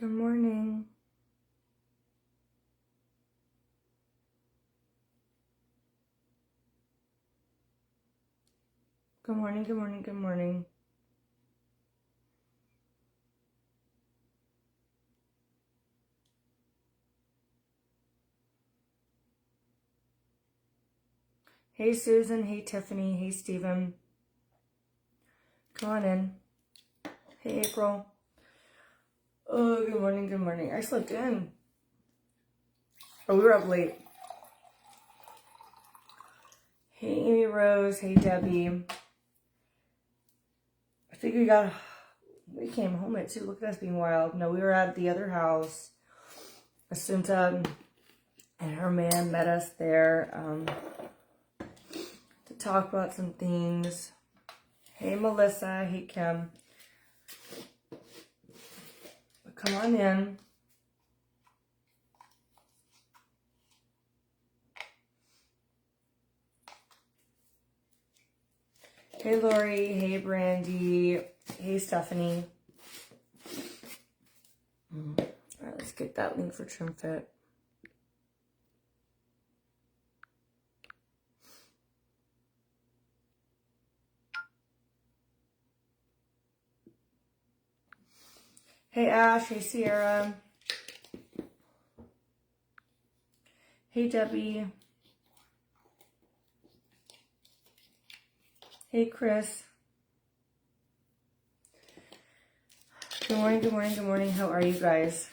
Good morning. Good morning, good morning, good morning. Hey, Susan. Hey, Tiffany. Hey, Steven. Come on in. Hey, April. Oh, good morning, good morning. I slept in. Oh, we were up late. Hey, Amy Rose. Hey, Debbie. I think we came home at 2. Look at us being wild. No, we were at the other house. Asunta and her man met us there to talk about some things. Hey, Melissa. Hey, Kim. Come on in. Hey, Lori. Hey, Brandy. Hey, Stephanie. All right, let's get that link for TrimFit. Hey, Ash. Hey, Sierra. Hey, Debbie. Hey, Chris. Good morning, good morning, good morning. How are you guys?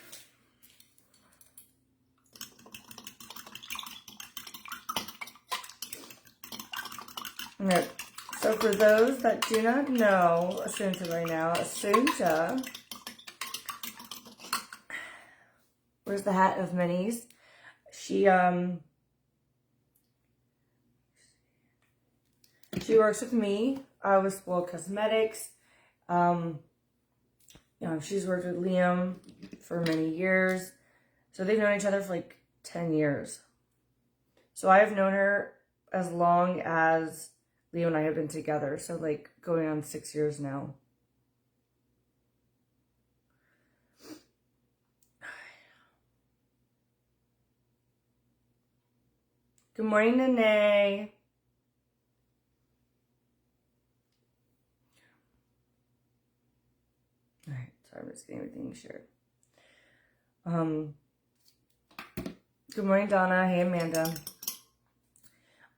Okay. So for those that do not know Asunta right now, Asunta wears the hat of minis. She works with me with Spoiled Cosmetics. She's worked with Liam for many years. So they've known each other for like 10 years. So I've known her as long as Leo and I have been together. So like going on 6 years now. Good morning, Nene. All right, sorry, I'm just getting everything shared. Good morning, Donna. Hey, Amanda.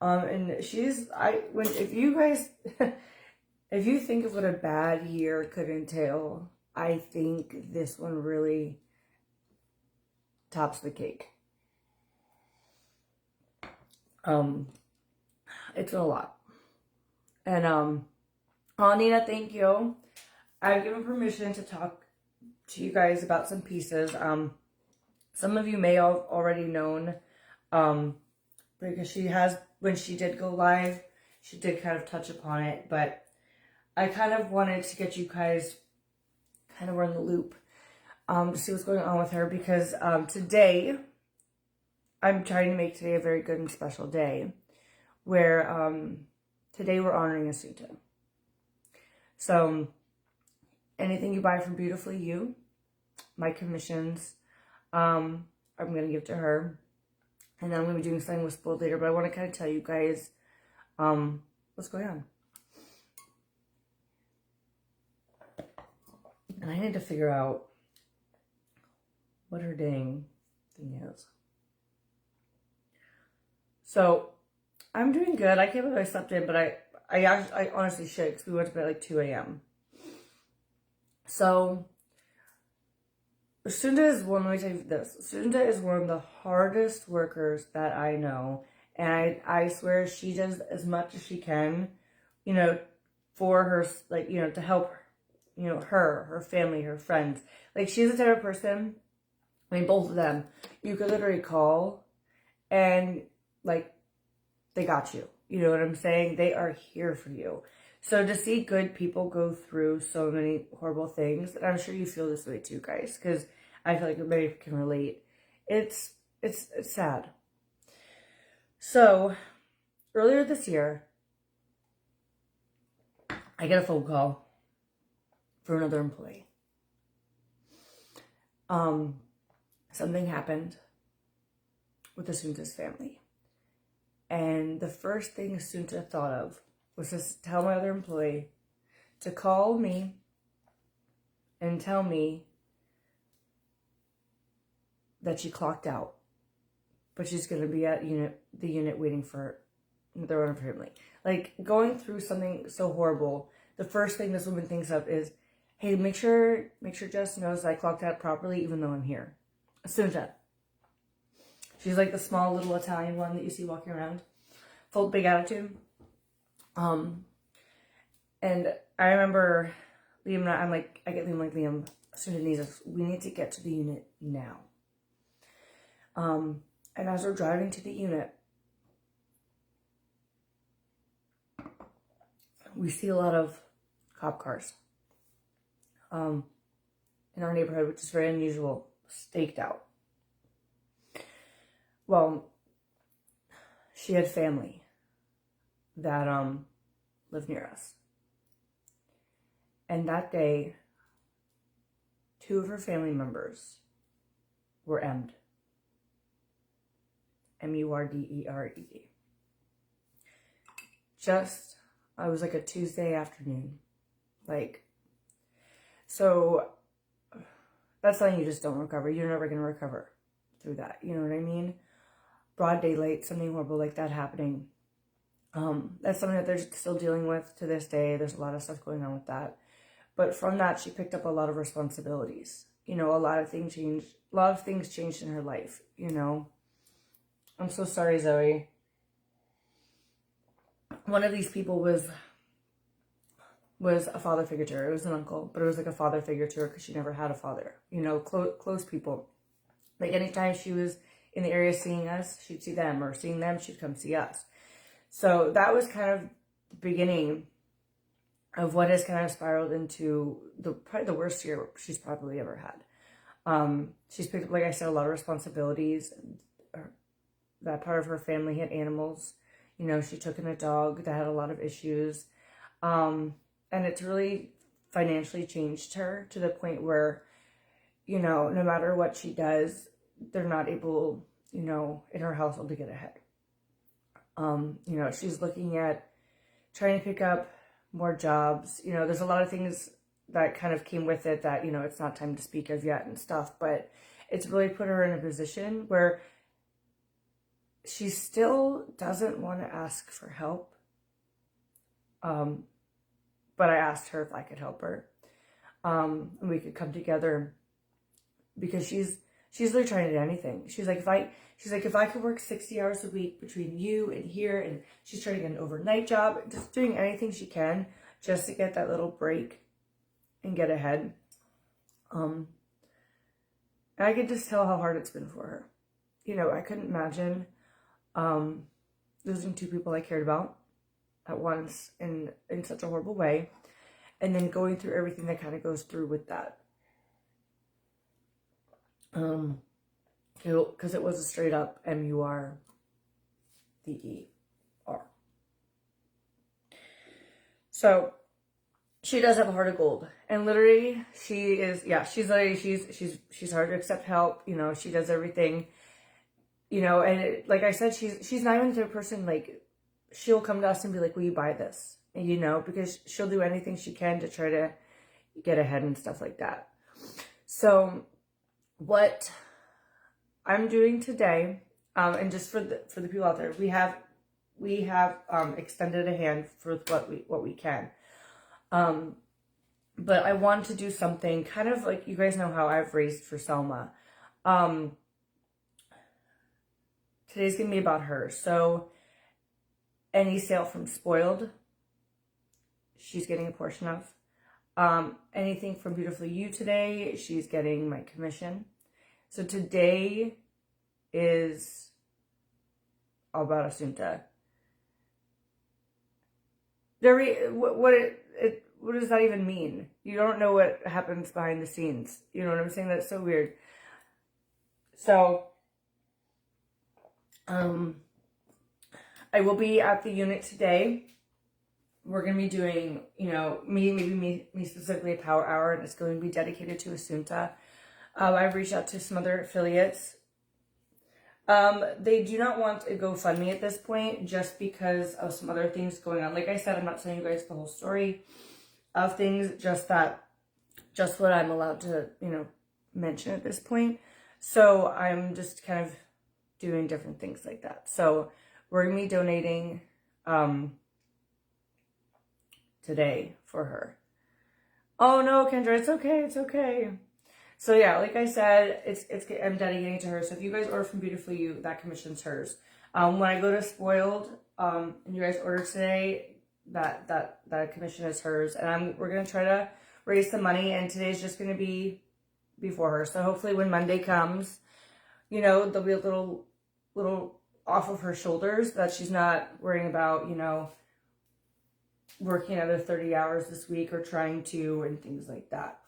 And if you guys, if you think of what a bad year could entail, I think this one really tops the cake. It's been a lot. And, Nina, thank you. I've given permission to talk to you guys about some pieces. Some of you may have already known, because when she did go live, she did kind of touch upon it, but I kind of wanted to get you guys kind of in the loop, to see what's going on with her, because, today, I'm trying to make today a very good and special day, where, today we're honoring Asunta. So, anything you buy from Beautifully You, my commissions, I'm going to give to her. And then I'm going to be doing something with Spoiled later. But I want to kind of tell you guys what's going on. And I need to figure out what her dang thing is. So, I'm doing good. I can't believe I slept in, but I honestly should, because we went to bed at like 2 a.m. So, Sunda is let me tell you this. Sunda is one of the hardest workers that I know. And I swear she does as much as she can, for her, to help, her family, her friends. Like, she's the type of person, both of them, you could literally call and, they got you. You know what I'm saying? They are here for you. So to see good people go through so many horrible things, and I'm sure you feel this way too, guys, because I feel like everybody can relate. It's sad. So earlier this year, I get a phone call from another employee. something happened with Asunta's family. And the first thing Asunta thought of was to tell my other employee to call me and tell me that she clocked out, but she's going to be at the unit waiting for their own family. Like, going through something so horrible, the first thing this woman thinks of is, hey, make sure Jess knows I clocked out properly even though I'm here. Asunta. She's like the small little Italian one that you see walking around. Full big attitude. And I remember Liam and I get Liam like, Liam, Asunta needs us. We need to get to the unit now. And as we're driving to the unit, we see a lot of cop cars. In our neighborhood, which is very unusual, staked out. Well, she had family that lived near us. And that day, 2 of her family members were M'd. M-U-R-D-E-R-E-D. I was like a Tuesday afternoon. So that's something you just don't recover. You're never going to recover through that. You know what I mean? Broad daylight, something horrible like that happening. That's something that they're still dealing with to this day. There's a lot of stuff going on with that. But from that, she picked up a lot of responsibilities. A lot of things changed. A lot of things changed in her life, I'm so sorry, Zoe. One of these people was a father figure to her. It was an uncle, but it was like a father figure to her because she never had a father. Close people. Like, anytime she was in the area seeing us, she'd see them, or seeing them, she'd come see us. So that was kind of the beginning of what has kind of spiraled into probably the worst year she's probably ever had. She's picked up, like I said, a lot of responsibilities. That part of her family had animals. She took in a dog that had a lot of issues. And it's really financially changed her to the point where, no matter what she does, they're not able, in her household to get ahead. She's looking at trying to pick up more jobs. There's a lot of things that kind of came with it that, it's not time to speak of yet and stuff, but it's really put her in a position where she still doesn't want to ask for help. But I asked her if I could help her. And we could come together, because she's literally trying to do anything. She's like, if I could work 60 hours a week between you and here, and she's trying to get an overnight job, just doing anything she can just to get that little break and get ahead. And I could just tell how hard it's been for her. I couldn't imagine losing 2 people I cared about at once in such a horrible way, and then going through everything that kind of goes through with that. Because it was a straight up MURDER. So she does have a heart of gold, and literally she's hard to accept help. She does everything. And like I said, she's not even the type of person, like, she'll come to us and be like, will you buy this? Because she'll do anything she can to try to get ahead and stuff like that. So what I'm doing today, and just for the people out there, we have extended a hand for what we can. But I want to do something kind of like, you guys know how I've raised for Selma. Today's going to be about her. So any sale from Spoiled, she's getting a portion of. Anything from Beautifully You today, she's getting my commission. So today is all about Asunta. What does that even mean? You don't know what happens behind the scenes. You know what I'm saying? That's so weird. So I will be at the unit today. We're going to be doing, me specifically a power hour, and it's going to be dedicated to Asunta. I've reached out to some other affiliates. They do not want a GoFundMe at this point just because of some other things going on. Like I said, I'm not telling you guys the whole story of things, just what I'm allowed to, mention at this point. So I'm just kind of doing different things like that. So we're going to be donating today for her. Oh no, Kendra, it's okay. It's okay. So yeah, like I said, I'm dedicating it to her. So if you guys order from Beautiful You, that commission's hers. When I go to Spoiled, and you guys order today, that commission is hers. And we're gonna try to raise some money, and today's just gonna be before her. So hopefully when Monday comes, there'll be a little off of her shoulders that she's not worrying about, working another 30 hours this week or trying to, and things like that.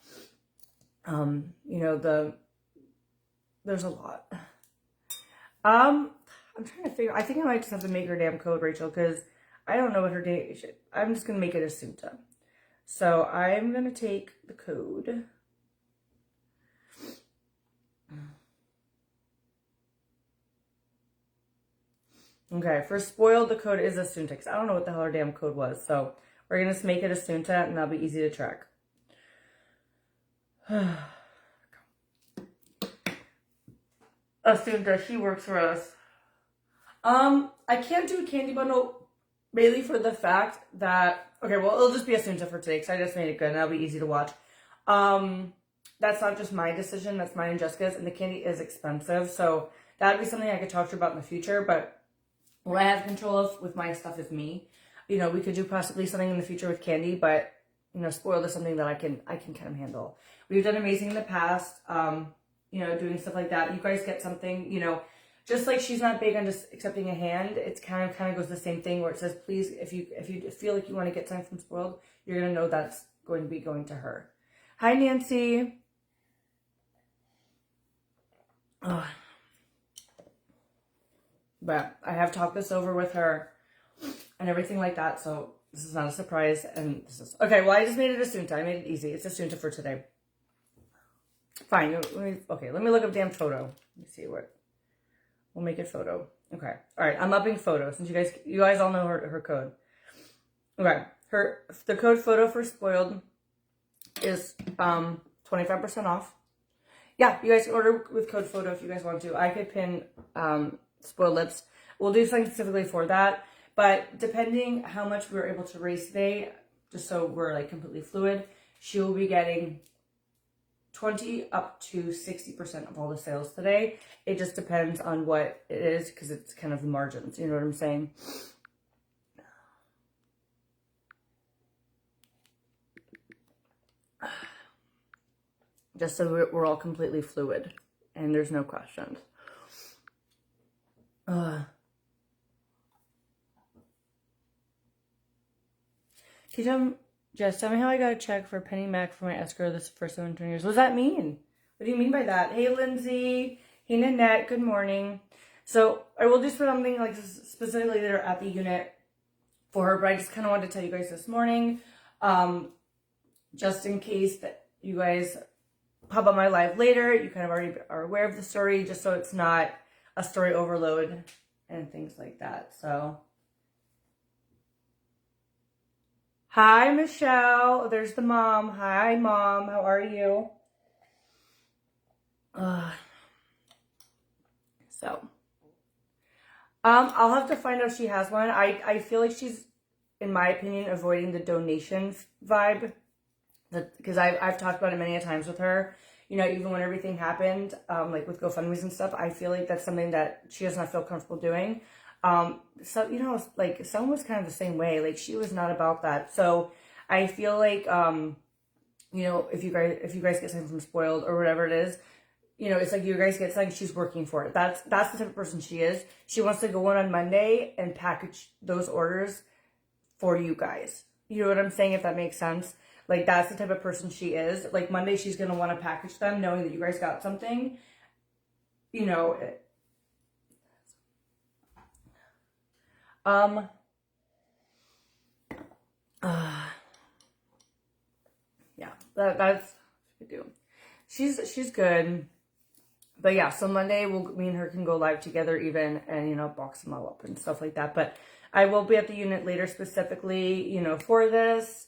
There's a lot. I'm trying to figure, I think I might just have to make her damn code, Rachel, because I don't know what her date is. I'm just going to make it Assunta. So I'm going to take the code. Okay, for Spoiled, the code is Assunta, because I don't know what the hell her damn code was. So we're going to make it Assunta, and that'll be easy to track. Assunta, she works for us. I can't do a candy bundle mainly for the fact that, okay, well, it'll just be Assunta for today because I just made it good and that'll be easy to watch. That's not just my decision, that's mine and Jessica's, and the candy is expensive, so that'd be something I could talk to you about in the future, but what I have control of with my stuff is me. We could do possibly something in the future with candy, but, Spoiled is something that I can kind of handle. We've done amazing in the past, doing stuff like that. You guys get something, just like she's not big on just accepting a hand, it's kind of goes the same thing where it says, please, if you feel like you want to get something from Spoiled, you're going to know that's going to be going to her. Hi, Nancy. Oh. But I have talked this over with her and everything like that, so this is not a surprise. And this is okay. Well, I just made it Assunta. I made it easy. It's Assunta for today. Fine. Let me look up damn photo. Let me see what. We'll make it photo. Okay. All right. I'm upping photo since you guys all know her code. Okay. The code photo for Spoiled is 25% off. Yeah, you guys can order with code photo if you guys want to. I could pin Spoiled Lips. We'll do something specifically for that. But depending how much we were able to raise today, just so we're like completely fluid, she will be getting 20 up to 60% of all the sales today. It just depends on what it is because it's kind of the margins. You know what I'm saying? Just so we're all completely fluid and there's no questions. Jess, tell me how I got a check for Penny Mac for my escrow this for 17 years. What does that mean? What do you mean by that? Hey, Lindsay. Hey, Nanette. Good morning. So I will do something like specifically there at the unit for her, but I just kind of wanted to tell you guys this morning, just in case that you guys pop on my live later, you kind of already are aware of the story, just so it's not a story overload and things like that. So, hi, Michelle. There's the mom. Hi, Mom. How are you? I'll have to find out if she has one. I feel like she's, in my opinion, avoiding the donation vibe. Because I've talked about it many a times with her. Even when everything happened, like with GoFundMe's and stuff, I feel like that's something that she does not feel comfortable doing. So, like someone was kind of the same way. Like she was not about that. So I feel like, if you guys get something from Spoiled or whatever it is, it's like you guys get something, she's working for it. That's the type of person she is. She wants to go in on Monday and package those orders for you guys. You know what I'm saying? If that makes sense. Like, that's the type of person she is. Like, Monday, she's going to want to package them knowing that you guys got something. Yeah, that's what we do. she's good. But yeah, so Monday me and her can go live together even and, you know, box them all up and stuff like that. But I will be at the unit later specifically, you know, for this,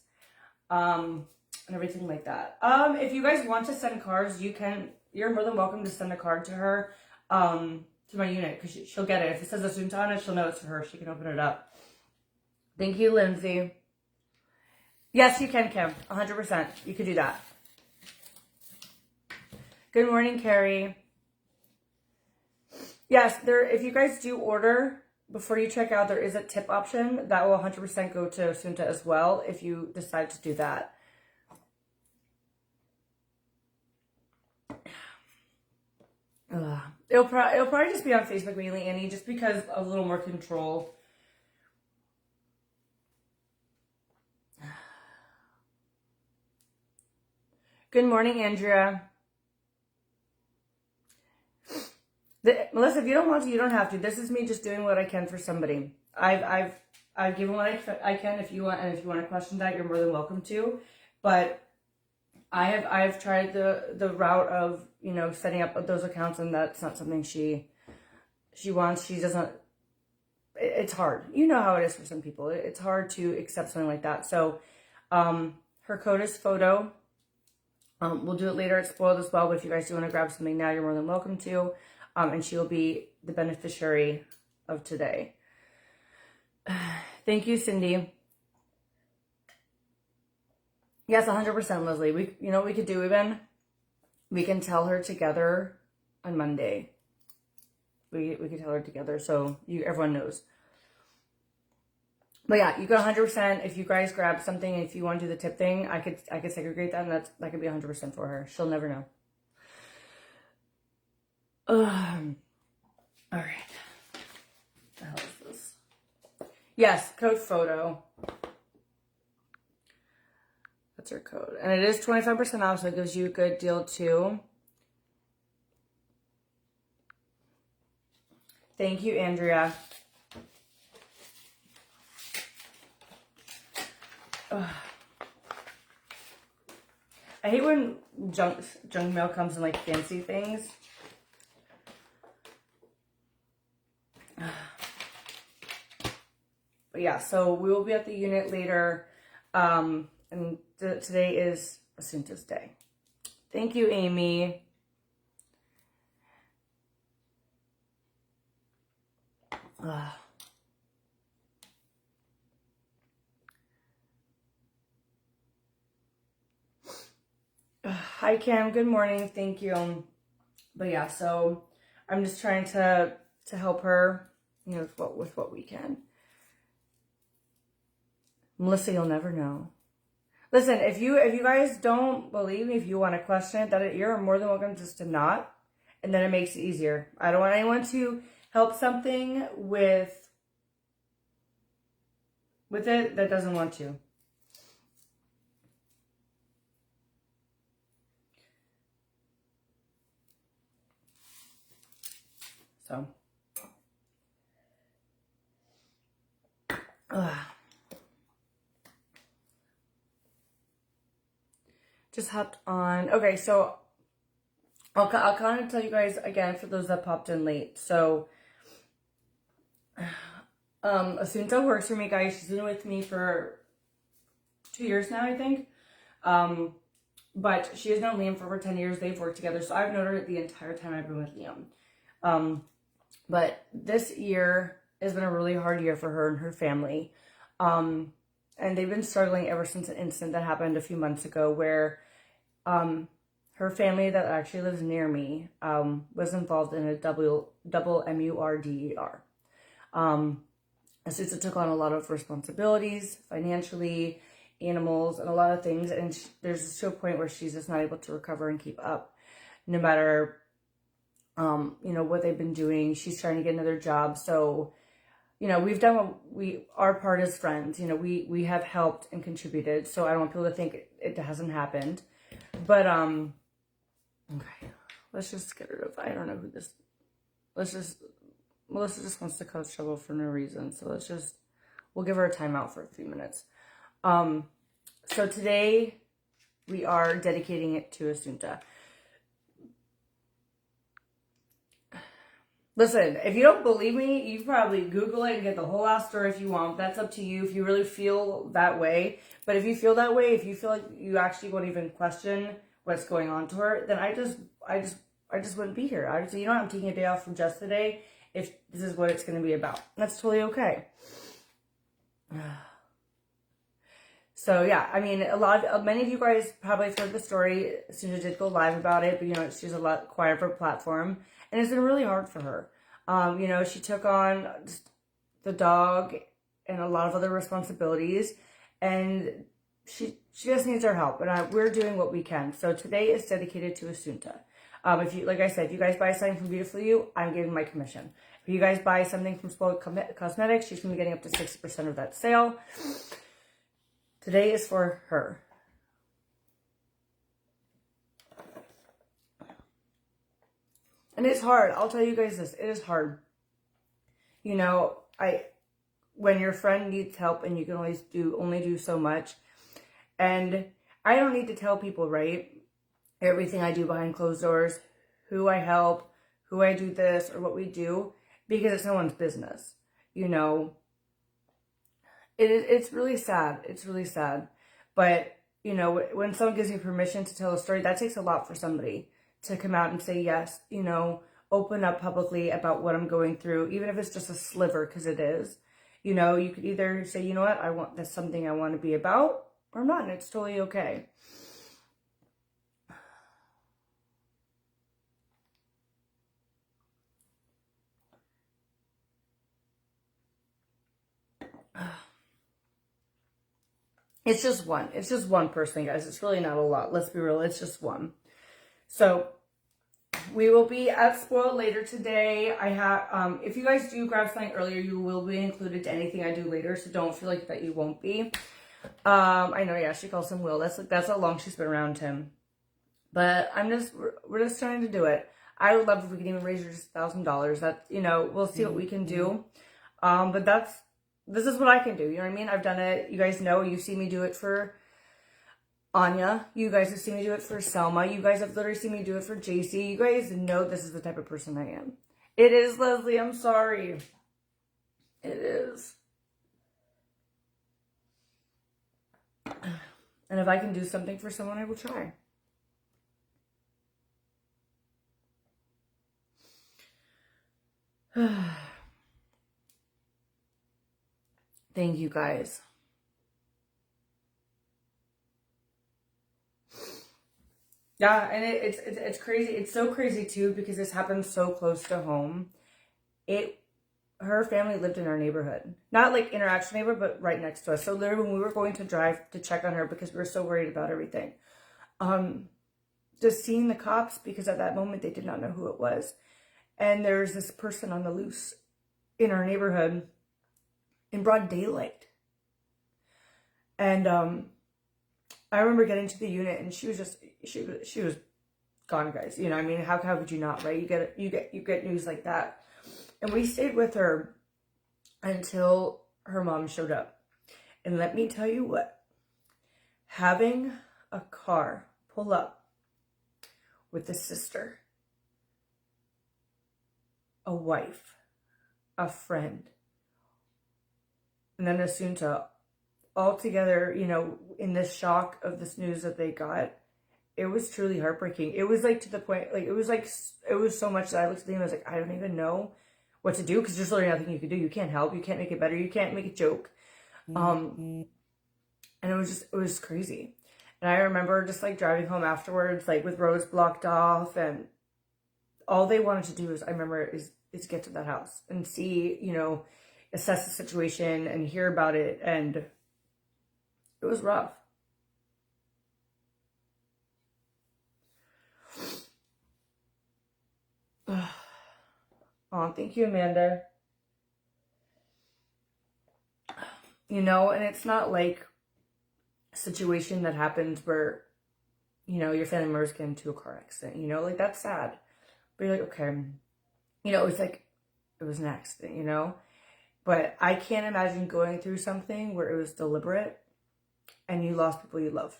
and everything like that. If you guys want to send cards, you're more than welcome to send a card to her, to my unit, because she'll get it. If it says Asunta on it, she'll know it's for her. She can open it up. Thank you, Lindsay. Yes, you can, Kim. 100%. You could do that. Good morning, Carrie. Yes, if you guys do order, before you check out, there is a tip option that will 100% go to Asunta as well if you decide to do that. It'll probably just be on Facebook mainly, Annie, just because of a little more control. Good morning, Andrea. Melissa, if you don't want to, you don't have to. This is me just doing what I can for somebody. I've given what I can. If you want, and if you want to question that, you're more than welcome to. But I've tried the route of, you know, setting up those accounts, and that's not something she wants. She doesn't. It's hard. You know how it is for some people. It's hard to accept something like that. So, her code is photo. We'll do it later at Spoiled as well. But if you guys do want to grab something now, you're more than welcome to. And she will be the beneficiary of today. Thank you, Cindy. Yes, 100%, Leslie. You know what we could do even? We can tell her together on Monday. We could tell her together so everyone knows. But yeah, you go 100%. If you guys grab something, if you want to do the tip thing, I could segregate that, and that could be 100% for her. She'll never know. All right. What the hell is this? Yes, code photo. That's her code. And it is 25% off, so it gives you a good deal too. Thank you, Andrea. Ugh. I hate when junk mail comes in like fancy things. But yeah, so we will be at the unit later. And today is Asunta's day. Thank you, Amy. Hi, Cam. Good morning. Thank you. But yeah, so I'm just trying to help her, you know, with what we can. Melissa, you'll never know. Listen, if you guys don't believe me, if you want to question it, that you're more than welcome just to not, and then it makes it easier. I don't want anyone to help something with it that doesn't want to. So. Just hopped on. Okay, so I'll kind of tell you guys again for those that popped in late. So, Asunta works for me, guys. She's been with me for 2 years now, I think. But she has known Liam for over 10 years. They've worked together, so I've known her the entire time I've been with Liam. But this year has been a really hard year for her and her family. And they've been struggling ever since an incident that happened a few months ago where her family that actually lives near me was involved in a double MURDER. Asunta took on a lot of responsibilities financially, animals, and a lot of things. And there's just to a point where she's just not able to recover and keep up. No matter, you know, what they've been doing. She's trying to get another job. So, you know, we've done our part as friends. You know, we have helped and contributed. So I don't want people to think it hasn't happened. But, okay. Let's just get rid of, I don't know who this, Melissa just wants to cause trouble for no reason. So we'll give her a timeout for a few minutes. So today we are dedicating it to Asunta. Listen, if you don't believe me, you can probably Google it and get the whole ass story if you want. That's up to you if you really feel that way. But if you feel that way, if you feel like you actually won't even question what's going on to her, then I just wouldn't be here. I would say, you know what, I'm taking a day off from just today if this is what it's going to be about. That's totally okay. So yeah, I mean, many of you guys probably have heard the story. Sunja did go live about it, but you know, she's a lot quieter for platform, and it's been really hard for her. You know, she took on the dog and a lot of other responsibilities, and she just needs our help, and we're doing what we can. So today is dedicated to Assunta. If you, like I said, if you guys buy something from Beautiful You, I'm giving my commission. If you guys buy something from Spoiled Cosmetics, she's going to be getting up to 60% of that sale. Today is for her. And it's hard. I'll tell you guys this. It is hard. You know, when your friend needs help and you can only do so much. And I don't need to tell people, right, everything I do behind closed doors, who I help, who I do this, or what we do, because it's no one's business. You know, it's really sad. It's really sad. But, you know, when someone gives me permission to tell a story, that takes a lot for somebody to come out and say, yes, you know, open up publicly about what I'm going through, even if it's just a sliver, because it is. You know, you could either say, you know what, that's something I want to be about, or not, and it's totally okay. It's just one. It's just one person, guys. It's really not a lot. Let's be real. It's just one. So we will be at Spoiled later today. I have, if you guys do grab something earlier, you will be included to anything I do later. So don't feel like that you won't be. I know, yeah, she calls him Will. That's how long she's been around him. But we're just trying to do it. I would love if we could even raise her just $1,000. That, you know, we'll see what we can do. But this is what I can do. You know what I mean? I've done it. You guys know. You see me do it for Anya. You guys have seen me do it for Selma. You guys have literally seen me do it for JC. You guys know this is the type of person I am. It is, Leslie. I'm sorry. It is. And if I can do something for someone, I will try. Thank you, guys. Yeah, and it's crazy. It's so crazy too because this happened so close to home. Her family lived in our neighborhood, not like in our actual neighborhood, but right next to us. So literally, when we were going to drive to check on her because we were so worried about everything, just seeing the cops, because at that moment they did not know who it was, and there's this person on the loose in our neighborhood in broad daylight, and I remember getting to the unit and she was gone, guys. You know, I mean, how could you not, right? You get news like that. And we stayed with her until her mom showed up. And let me tell you what, having a car pull up with a sister, a wife, a friend, and then Assunta, all together, you know, in this shock of this news that they got, it was truly heartbreaking. It was like to the point, like, it was so much that I looked at them and I was like, I don't even know what to do, because there's literally nothing you can do. You can't help. You can't make it better. You can't make a joke. And it was crazy. And I remember just like driving home afterwards, like with roads blocked off, and all they wanted to do is get to that house and see, you know, assess the situation and hear about it. And it was rough. Oh, thank you, Amanda. You know, and it's not like a situation that happens where, you know, your family members get into a car accident, you know, like that's sad. But you're like, okay, you know, it's like, it was an accident, you know? But I can't imagine going through something where it was deliberate and you lost people you love,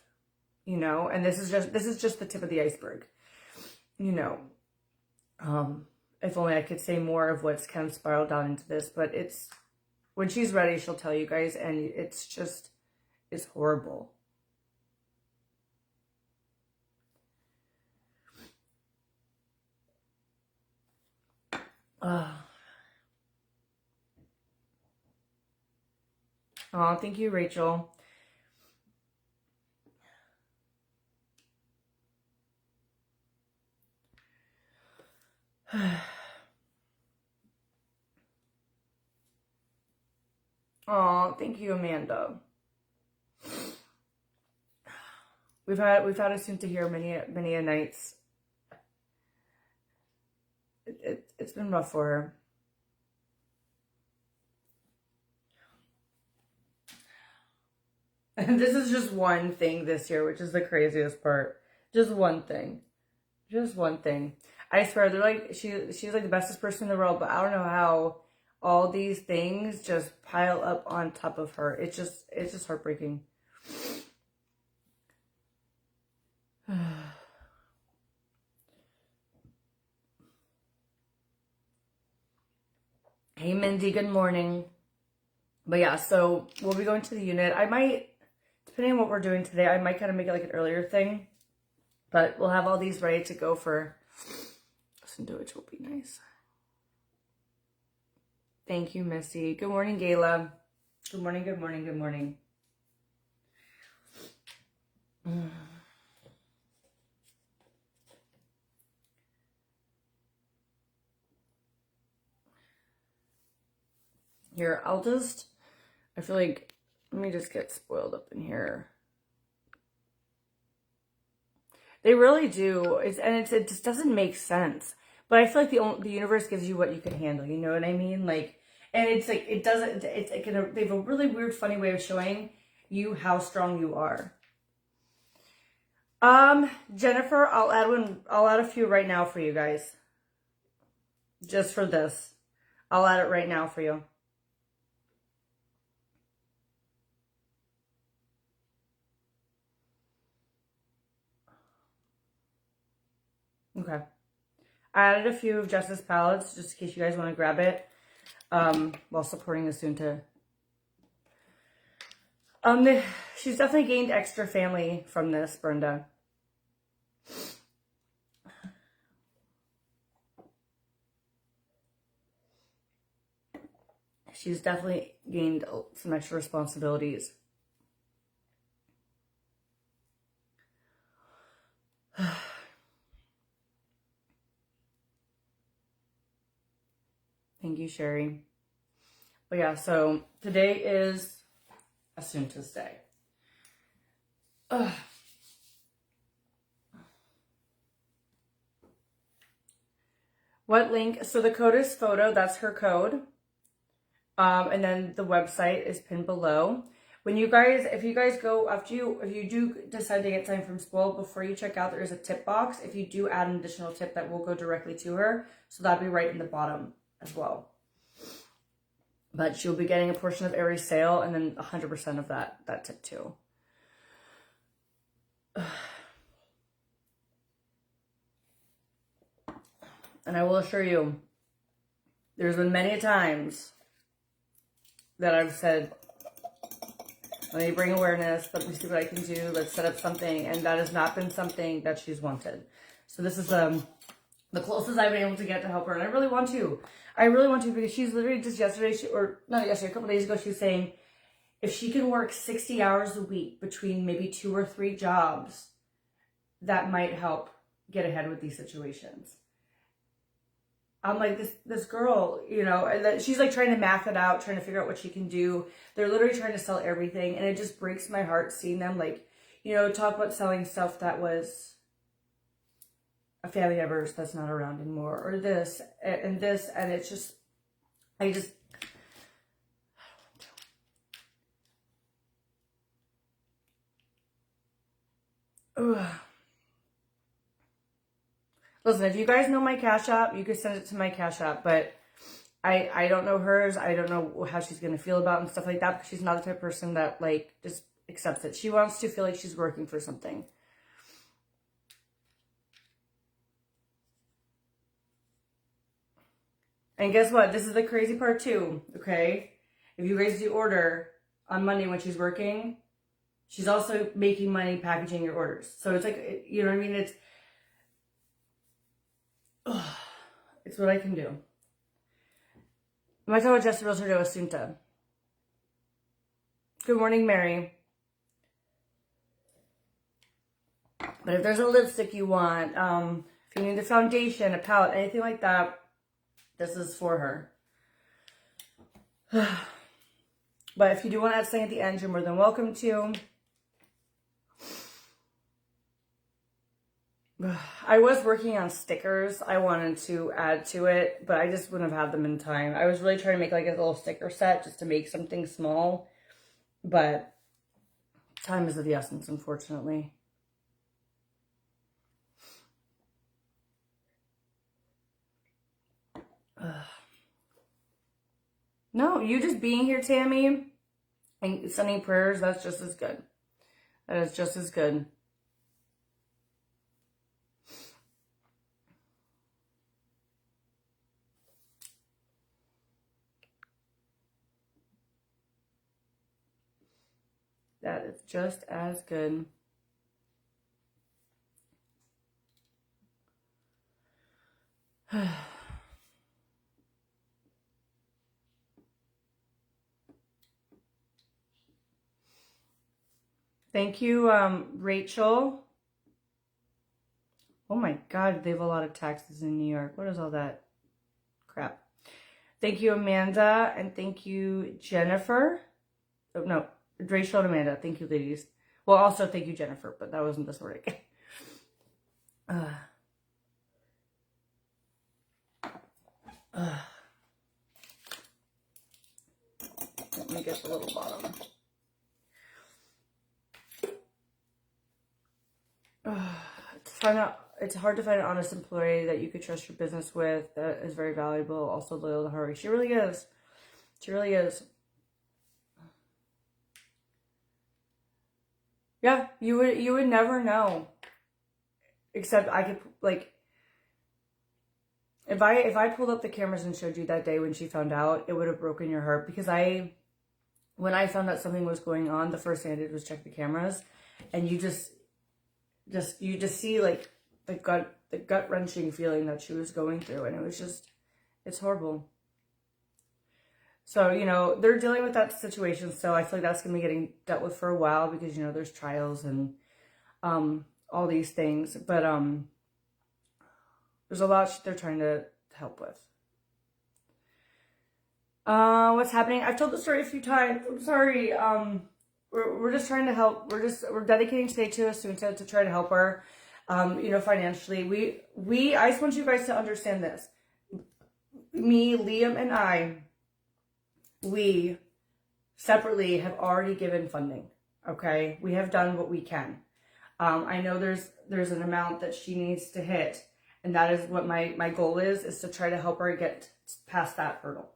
you know? And this is just the tip of the iceberg, you know? if only I could say more of what's kind of spiraled down into this, but it's, when she's ready, she'll tell you guys, and it's just, it's horrible. Oh, thank you, Rachel. Oh, thank you, Amanda. We've had a soon to hear many a nights. It's been rough for her. And this is just one thing this year, which is the craziest part. Just one thing. Just one thing. I swear, they're like, she's like the bestest person in the world, but I don't know how all these things just pile up on top of her. It's just heartbreaking. Hey, Mindy, good morning. But yeah, so we'll be going to the unit. I might, depending on what we're doing today, I might kind of make it like an earlier thing. But we'll have all these ready to go for listen to, which will be nice. Thank you, Missy. Good morning, Gayla. Good morning, good morning, good morning. Here, I feel like, let me just get spoiled up in here. They really do. It just doesn't make sense. But I feel like the universe gives you what you can handle. You know what I mean? Like, and it's like, it doesn't, it's like, they have a really weird, funny way of showing you how strong you are. Jennifer, I'll add a few right now for you guys. Just for this. I'll add it right now for you. Okay. I added a few of Jess's palettes just in case you guys want to grab it while supporting Assunta. She's definitely gained extra family from this, Brenda. She's definitely gained some extra responsibilities. Thank you, Sherry. But yeah, so today is Assunta's day. Ugh. What link? So the code is photo. That's her code. And then the website is pinned below. When you guys, if you do decide to get something from Spoil, before you check out, there is a tip box. If you do add an additional tip, that will go directly to her. So that'll be right in the bottom as well. But she'll be getting a portion of every sale and then 100% of that tip too. And I will assure you, there's been many times that I've said, let me bring awareness, let me see what I can do, let's set up something, and that has not been something that she's wanted. So this is the closest I've been able to get to help her, and I really want to. Because she's literally just yesterday, a couple days ago, she was saying if she can work 60 hours a week between maybe 2 or 3 jobs, that might help get ahead with these situations. I'm like, this girl, and she's like trying to math it out, trying to figure out what she can do. They're literally trying to sell everything, and it just breaks my heart seeing them like, talk about selling stuff that was a family member that's not around anymore, or this, and it's just, ugh. Listen, if you guys know my Cash App, you could send it to my Cash App, but I don't know hers. I don't know how she's going to feel about it and stuff like that, because she's not the type of person that, like, just accepts it. She wants to feel like she's working for something. And guess what? This is the crazy part too, okay? If you guys do order on Monday when she's working, she's also making money packaging your orders. So it's like, you know what I mean? It's what I can do. Myself, Jesse Realtor de Asunta. Good morning, Mary. But if there's a lipstick you want, if you need a foundation, a palette, anything like that, this is for her. But if you do want to add something at the end, you're more than welcome to. I was working on stickers I wanted to add to it, but I just wouldn't have had them in time. I was really trying to make like a little sticker set just to make something small, but time is of the essence, unfortunately. No, you just being here, Tammy, and sending prayers, that's just as good. That is just as good. That is just as good. Thank you, Rachel. Oh my God, they have a lot of taxes in New York. What is all that crap? Thank you, Amanda, and thank you, Jennifer. Oh, no, Rachel and Amanda. Thank you, ladies. Well, also thank you, Jennifer, but that wasn't the story. Let me get the little bottom. It's hard to find an honest employee that you could trust your business with, that is very valuable, also loyal to her. She really is. She really is. Yeah, you would never know. Except I could, like, if I pulled up the cameras and showed you that day when she found out, it would have broken your heart, because when I found out something was going on, the first thing I did was check the cameras, and you just see like the gut wrenching feeling that she was going through, and it was just, it's horrible. So, you know, they're dealing with that situation, so I feel like that's gonna be getting dealt with for a while, because, you know, there's trials and all these things, but there's a lot they're trying to help with. What's happening? I've told the story a few times. I'm sorry. We're just trying to help. We're dedicating today to Asunta to try to help her, you know, financially. I just want you guys to understand this. Me, Liam, and we separately have already given funding. Okay, we have done what we can. I know there's an amount that she needs to hit, and that is what my goal is to try to help her get past that hurdle.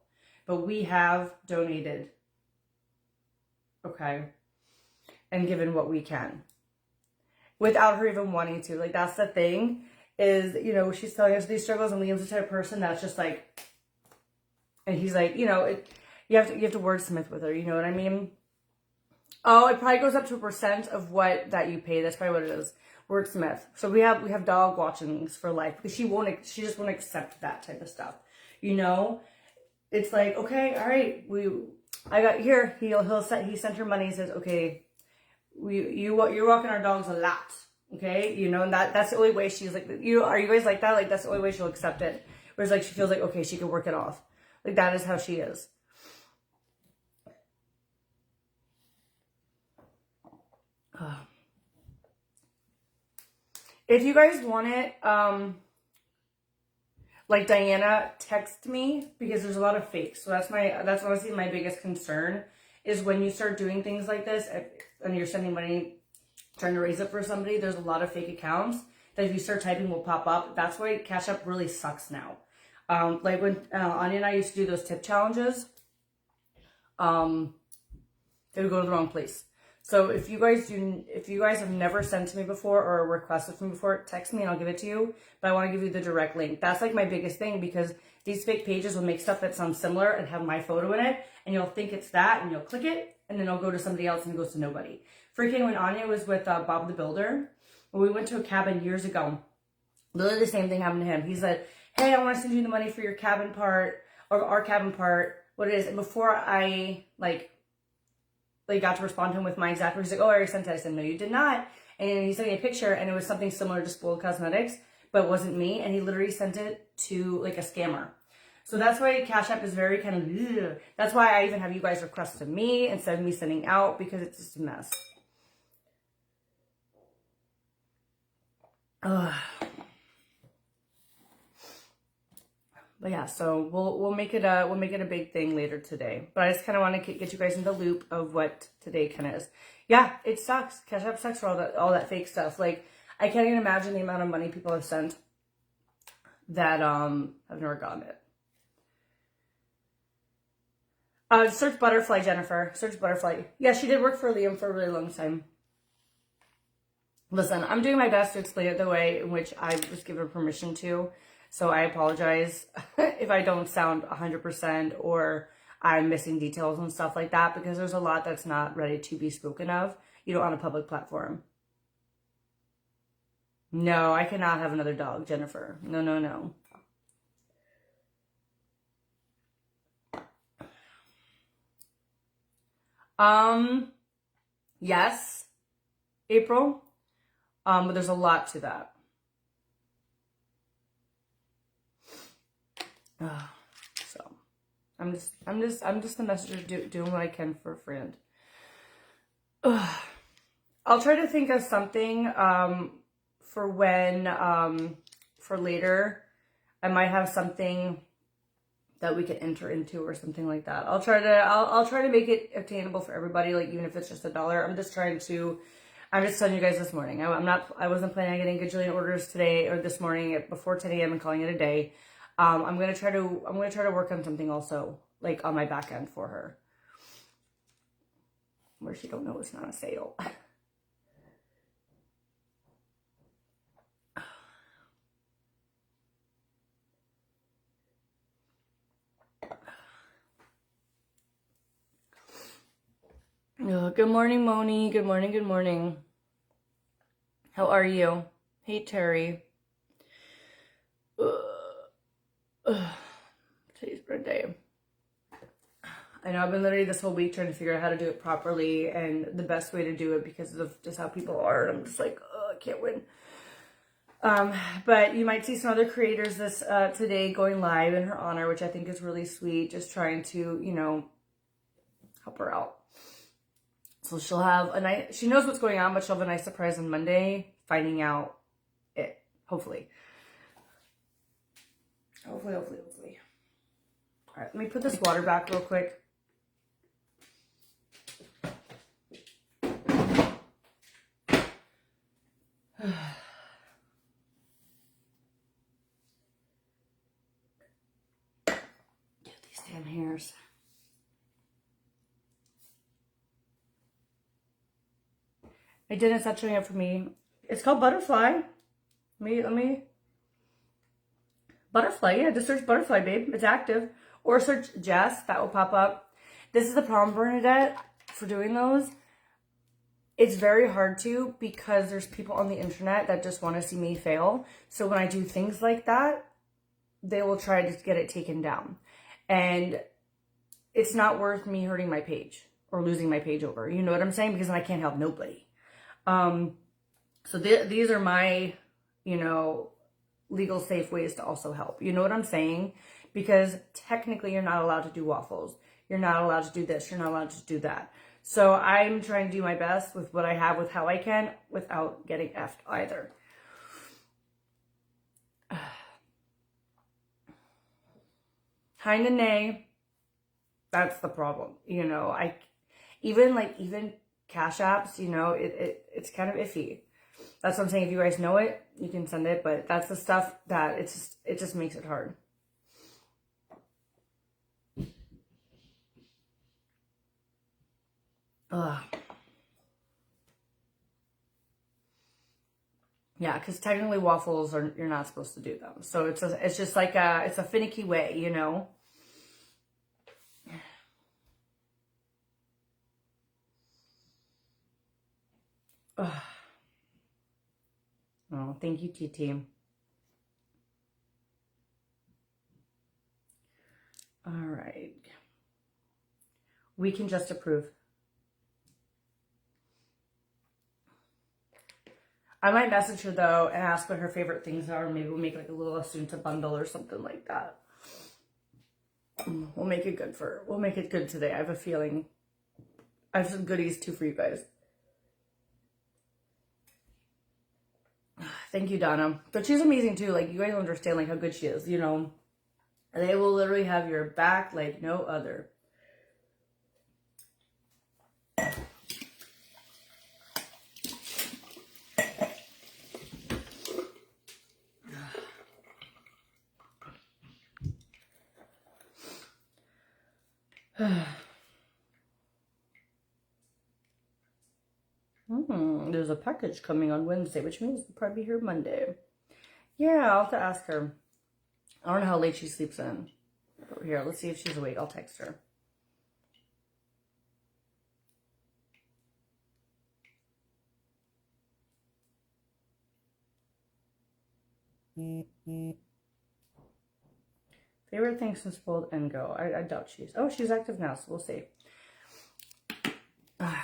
But we have donated, okay, and given what we can, without her even wanting to. Like, that's the thing, is, you know, she's telling us these struggles, and Liam's the type of person that's just like, and he's like, you know, you have to wordsmith with her, you know what I mean? Oh, it probably goes up to 1% of what that you pay. That's probably what it is. Wordsmith. So we have dog watchings for life, because she just won't accept that type of stuff. You know, it's like, okay, all right, I got here. He sent her money. He says, okay, you're walking our dogs a lot. Okay, you know, and that's the only way she's like, are you guys like that? Like, that's the only way she'll accept it. Whereas, like, she feels like, okay, she can work it off. Like, that is how she is. If you guys want it, like Diana, text me, because there's a lot of fakes. So that's honestly my biggest concern, is when you start doing things like this and you're sending money, trying to raise it for somebody, there's a lot of fake accounts that if you start typing will pop up. That's why Cash App really sucks now. Like when Anya and I used to do those tip challenges, they would go to the wrong place. So if you guys have never sent to me before or requested from me before, text me and I'll give it to you. But I want to give you the direct link. That's like my biggest thing, because These fake pages will make stuff that sounds similar and have my photo in it, and you'll think it's that, and you'll click it, and then it'll go to somebody else and it goes to nobody. Freaking when Anya was with Bob the Builder, when we went to a cabin years ago, literally the same thing happened to him. He said, hey, I want to send you the money for your cabin part, or our cabin part, what it is. And before I, got to respond to him with my exact words, he's like, oh, I already sent it. I said, no, you did not. And he sent me a picture, and it was something similar to Spoiled Cosmetics, but it wasn't me. And he literally sent it to, like, a scammer. So that's why Cash App is very kind of, ugh. That's why I even have you guys request to me instead of me sending out, because it's just a mess. Ugh. But yeah, so we'll make it a big thing later today. But I just kind of want to get you guys in the loop of what today kind of is. Yeah, it sucks. Cash App sucks for all that fake stuff. Like, I can't even imagine the amount of money people have sent that have never gotten it. Search Butterfly, Jennifer. Search Butterfly. Yeah, she did work for Liam for a really long time. Listen, I'm doing my best to explain it the way in which I was given permission to. So I apologize if I don't sound 100% or I'm missing details and stuff like that, because there's a lot that's not ready to be spoken of, on a public platform. No, I cannot have another dog, Jennifer. No, no, no. Yes, April. But there's a lot to that. So I'm just the messenger doing what I can for a friend. I'll try to think of something for when for later. I might have something that we can enter into or something like that. I'll try to make it attainable for everybody, like even if it's just $1. I'm just telling you guys this morning. I wasn't planning on getting a gajillion orders today or this morning before 10 a.m. and calling it a day. I'm gonna try to work on something also, like on my back end for her, where she don't know it's not a sale. Good morning, Moni. Good morning. Good morning. How are you? Hey, Terry. Today's birthday. I know I've been literally this whole week trying to figure out how to do it properly and the best way to do it because of just how people are. I'm just like, I can't win. But you might see some other creators this today going live in her honor, which I think is really sweet. Just trying to, help her out. So she'll have she knows what's going on, but she'll have a nice surprise on Monday, finding out it, hopefully. Hopefully. All right, let me put this water back real quick. Get these damn hairs. It didn't stop showing up for me. It's called Butterfly. Let me. Butterfly, yeah, just search Butterfly, babe. It's active. Or search Jess, that will pop up. This is the problem, Bernadette, for doing those. It's very hard to, because there's people on the internet that just want to see me fail. So when I do things like that, they will try to get it taken down. And it's not worth me hurting my page or losing my page over. You know what I'm saying? Because then I can't help nobody. So these are my, legal safe ways to also help. You know what I'm saying? Because technically you're not allowed to do waffles. You're not allowed to do this. You're not allowed to do that. So I'm trying to do my best with what I have, with how I can, without getting effed either. Hi, Nene. That's the problem. Even Cash Apps, it's kind of iffy. That's what I'm saying. If you guys know it, you can send it, but that's the stuff that it just makes it hard. Ugh. Yeah, because technically waffles are, you're not supposed to do them. So it's just like it's a finicky way, you know. Ugh. Oh, thank you, TT. All right. We can just approve. I might message her though and ask what her favorite things are. Maybe we'll make like a little Asunta bundle or something like that. We'll make it good we'll make it good today. I have a feeling. I have some goodies too for you guys. Thank you, Donna. But she's amazing too. Like, you guys don't understand like how good she is, you know. They will literally have your back like no other. There's a package coming on Wednesday, which means it'll probably be here Monday. Yeah, I'll have to ask her. I don't know how late she sleeps in. Here, let's see if she's awake. I'll text her. Favorite thing since Bold and Go. I doubt she's... Oh, she's active now, so we'll see. Alright.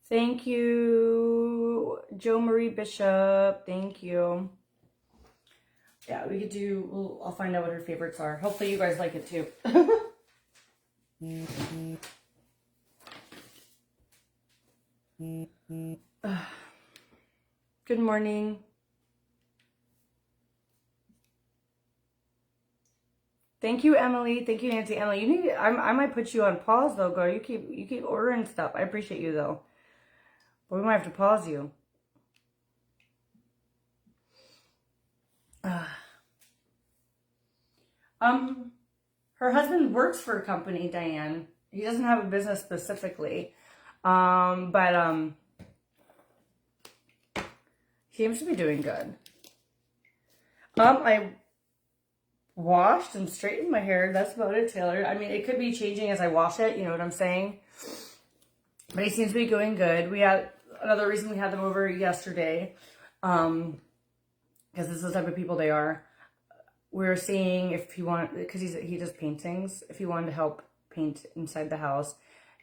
Thank you, Joe Marie Bishop. Thank you. Yeah, we could do... I'll find out what her favorites are. Hopefully you guys like it too. Good morning. Thank you, Emily. Thank you, Nancy. Emily, you need. I might put you on pause though, girl. You keep ordering stuff. I appreciate you though, but we might have to pause you. Her husband works for a company, Diane. He doesn't have a business specifically, but he seems to be doing good. I washed and straightened my hair. That's about it, Taylor. I mean, it could be changing as I wash it. You know what I'm saying? But he seems to be doing good. We had another reason we had them over yesterday, because this is the type of people they are. We were seeing if he wanted, because he does paintings, if he wanted to help paint inside the house.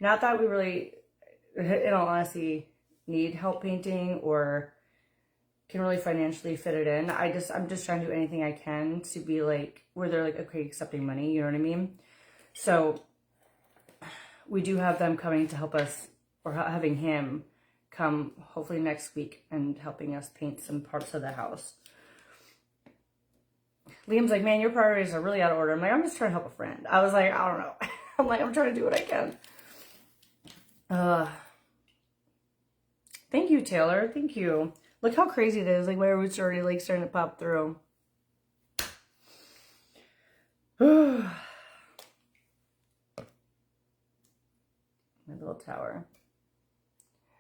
Not that we really, in all honesty, need help painting or can really financially fit it in. I'm just trying to do anything I can to be like, where they're like, okay, accepting money, you know what I mean? So we do have them coming to help us, or having him come hopefully next week and helping us paint some parts of the house. Liam's like, man, your priorities are really out of order. I'm like, I'm just trying to help a friend. I was like, I don't know. I'm like, I'm trying to do what I can. Thank you, Taylor. Thank you. Look how crazy it is. Like, my roots are already like starting to pop through. My little tower.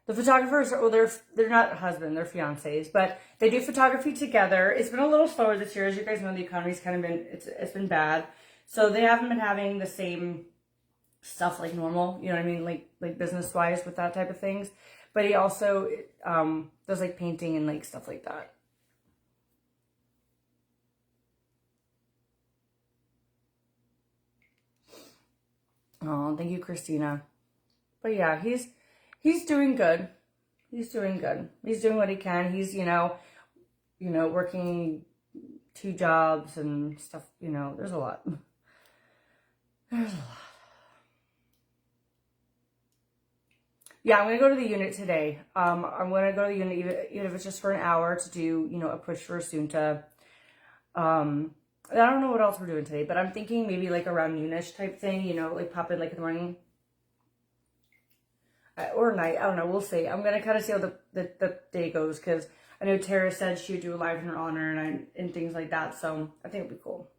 The photographers, well, they're not husband, they're fiancés, but they do photography together. It's been a little slower this year. As you guys know, the economy's kind of been, it's been bad. So they haven't been having the same stuff like normal, you know what I mean? Like business-wise with that type of things. But he also does like painting and like stuff like that. Oh, thank you, Christina. But yeah, he's doing good. He's doing good. He's doing what he can. He's, you know, working 2 jobs and stuff, you know, there's a lot. There's a lot. Yeah, I'm going to go to the unit today. I'm going to go to the unit, even if it's just for an hour, to do, you know, a push for Asunta. I don't know what else we're doing today, but I'm thinking maybe like around noonish type thing, you know, like pop in like in the morning. Or night, I don't know, we'll see. I'm going to kind of see how the day goes, because I know Tara said she would do a live in her honor and things like that, so I think it'll be cool.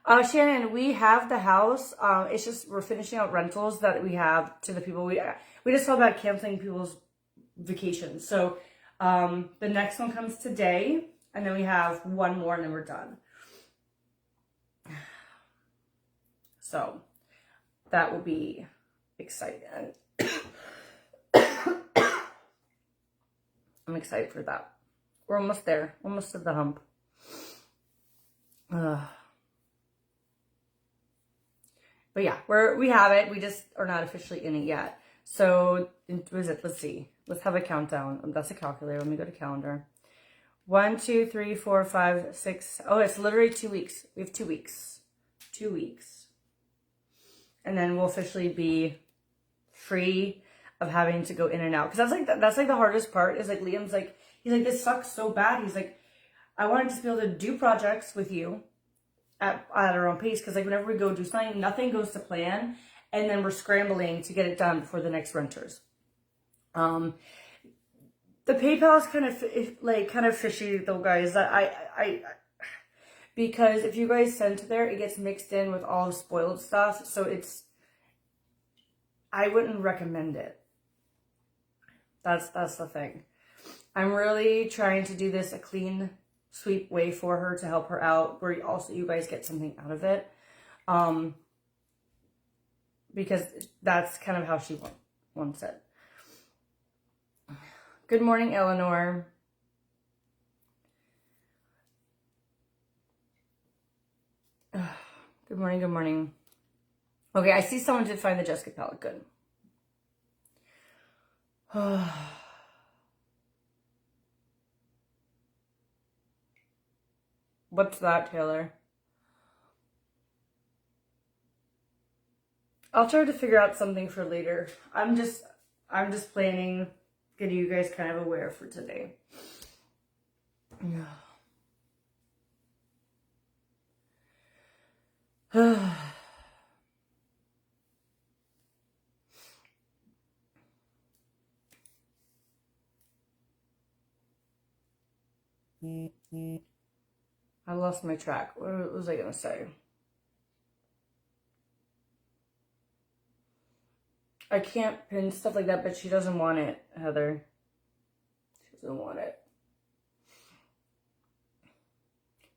Shannon, we have the house. It's just we're finishing out rentals that we have to the people. We just thought about canceling people's vacations. So the next one comes today, and then we have one more, and then we're done. So that will be exciting. I'm excited for that. We're almost there. Almost to the hump. But yeah, we have it. We just are not officially in it yet. So, what is it? Let's see. Let's have a countdown. That's a calculator. Let me go to calendar. 1, 2, 3, 4, 5, 6. Oh, it's literally 2 weeks. We have 2 weeks. 2 weeks. And then we'll officially be free of having to go in and out. Because that's like the hardest part is like Liam's like, he's like, this sucks so bad. He's like, I wanted to be able to do projects with you at our own pace, because like whenever we go do something, nothing goes to plan, and then we're scrambling to get it done before the next renters. The PayPal is kind of fishy though, guys. I because if you guys send to there, it gets mixed in with all the spoiled stuff, so I wouldn't recommend it. That's the thing. I'm really trying to do this a clean sweep way for her to help her out, where also you guys get something out of it, because that's kind of how she wants it. Good morning, Eleanor. Good morning, good morning. Okay, I see someone did find the Jessica palette. Good. What's that, Taylor? I'll try to figure out something for later. I'm just planning, getting you guys kind of aware for today. I lost my track. What was I gonna say? I can't pin stuff like that, but she doesn't want it, Heather. She doesn't want it.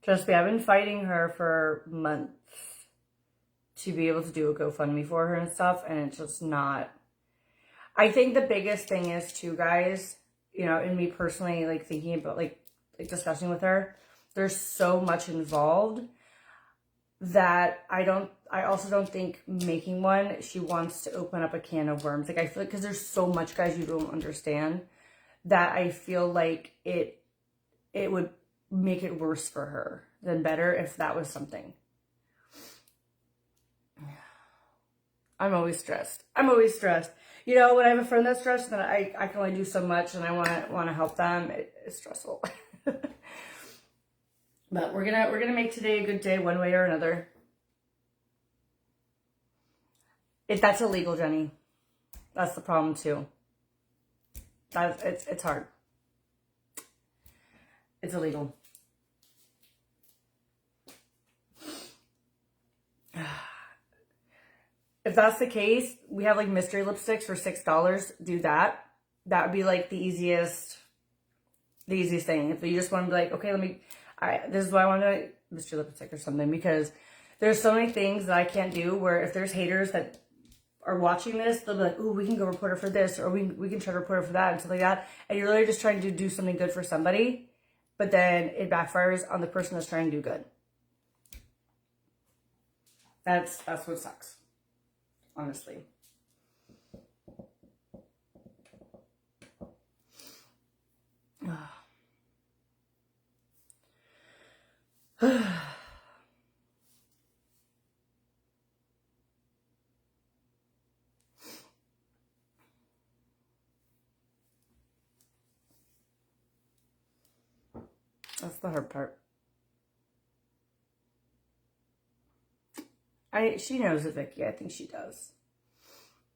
Trust me, I've been fighting her for months to be able to do a GoFundMe for her and stuff, and it's just not. I think the biggest thing is too, guys, you know, and me personally, like thinking about like discussing with her, there's so much involved that I also don't think making one, she wants to open up a can of worms. Like I feel like, because there's so much, guys, you don't understand, that I feel like it would make it worse for her than better if that was something. I'm always stressed. You know, when I have a friend that's stressed, then I can only do so much, and I want to help them. It's stressful. But we're gonna make today a good day one way or another. That's illegal, Jenny. That's the problem too. It's hard. It's illegal. If that's the case, we have like mystery lipsticks for $6. Do that. That would be like the easiest thing. If you just want to be like, okay, this is why I want to mystery lipstick or something, because there's so many things that I can't do, where if there's haters that are watching this, they'll be like, ooh, we can go report her for this, or we can try to report her for that, and stuff like that. And you're literally just trying to do something good for somebody, but then it backfires on the person that's trying to do good. That's what sucks. Honestly. That's the hard part. She knows it, Vicky. I think she does.